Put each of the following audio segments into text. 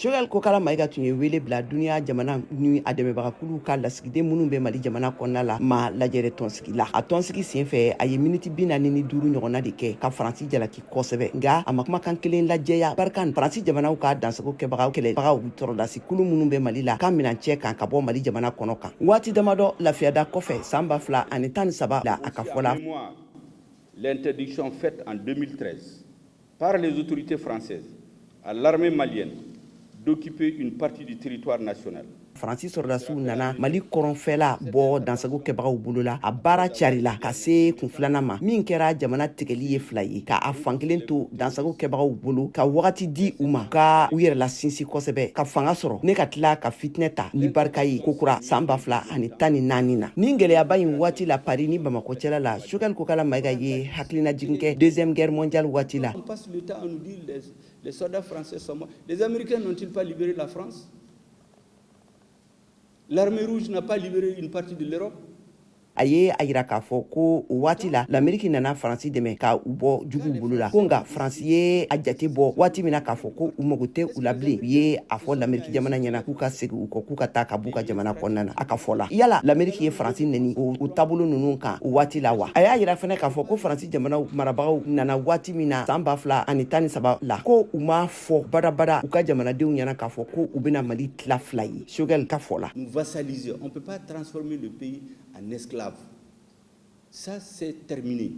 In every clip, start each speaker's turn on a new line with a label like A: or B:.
A: Choguel Kokala Maïga tun ye wele bila duniya jamana ni a dɛmɛbagakulu ka lasigiden minnu bɛ Mali jamana kɔnɔna la ma lajɛrɛ tɔnsigi la. A tɔnsigi senfɛ a ye miniti 45 ɲɔgɔnna de kɛ ka Faransi jalaki kosɛbɛ. Nga a ma kumakan kelen lajɛya barika Faransi jamanaw ka dansago kɛbagaw kɛlɛbagaw tɔrɔdasi kulu minnu bɛ Mali la ka minan cɛ kan ka bɔ Mali jamana kɔnɔ kan. Waati damadɔ lafiyada kɔfɛ san 2013 la a ka fɔ la.
B: L'interdiction faite en 2013 par les autorités françaises à l'armée malienne d'occuper une partie du territoire national.
A: Faransi sɔrɔdasiw nana Mali kɔrɔnfɛla bɔ dansago kɛbagaw bolo la a baara carila ka se kunfilanan ma min kɛra jamana tigɛli ye 2 ye ka a fankelen to dansago kɛbagaw bolo ka wagati di u ma ka u yɛrɛ la sinsi kosɛbɛ ka fanga sɔrɔ ne ka tila ka fitinɛ ta ni barika ye kokura san 2014 na ni gɛlɛyaba in waati la Paris ni Bamako cɛla la Choguel Kokala Maïga ye hakilinajigin kɛ deuxième guerre mondiale waati la.
B: On passe le temps à nous dire les soldats français sont morts. Les Américains n'ont-ils pas libéré la France? L'armée rouge n'a pas libéré une partie de l'Europe.
A: A ye a yira k'a fɔ ko waati la l'Amérique nana Faransi dɛmɛ ka u bɔ juguw bolo la ko nga Faransi ye a jate bɔ waati min na k'a fɔ ko u mago tɛ u la bilen u ye a fɔ l'Amérique jamana ɲɛna k'u ka segin u kɔ k'u ka taa ka b'u ka jamana kɔnɔna na a ka fɔ la yala l'Amérique ye Faransi nɛni o taabolo ninnu kan o waati la wa a y'a yira fɛnɛ k'a fɔ ko Faransi jamanaw marabagaw nana waati min na san 2013 la ko u ma fɔ badabada u ka jamanadenw ɲɛna k'a fɔ ko u bɛna Mali tila 2 ye Choguel ka fɔ la.
B: Nous vassaliser, on peut pas transformer le pays en esclave. Ça, c'est terminé.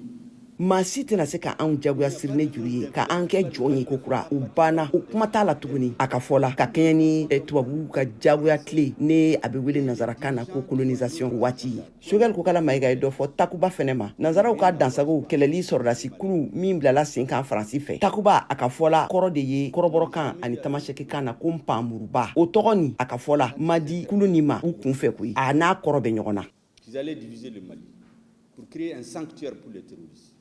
A: maa si tɛna se ka anw jagoya sirine juru ye ka an kɛ jɔn ye kokura u banna o kuma t'a la tuguni a ka fɔ la ka kɛɲɛ ni tubabuw ka jagoya tile ne a bɛ wele nanzarakan na ko colonisation waati ye Choguel Kokala Maïga ye dɔ fɔ takuba fɛnɛ ma nanzaraw ka dansagow kɛlɛli sɔrɔdasi kulu min bilala sen kan Faransi fɛ takuba a ka fɔ la kɔrɔ de ye kɔrɔbɔrɔkan ani tamasɛkikan na ko npanmuruba o tɔgɔ nin a ka fɔ la ma di kulu nin ma u kunfɛ koyi a n'a kɔrɔ bɛ ɲɔgɔn na.
B: Ils allaient diviser le Mali pour créer un sanctuaire pour les terroristes.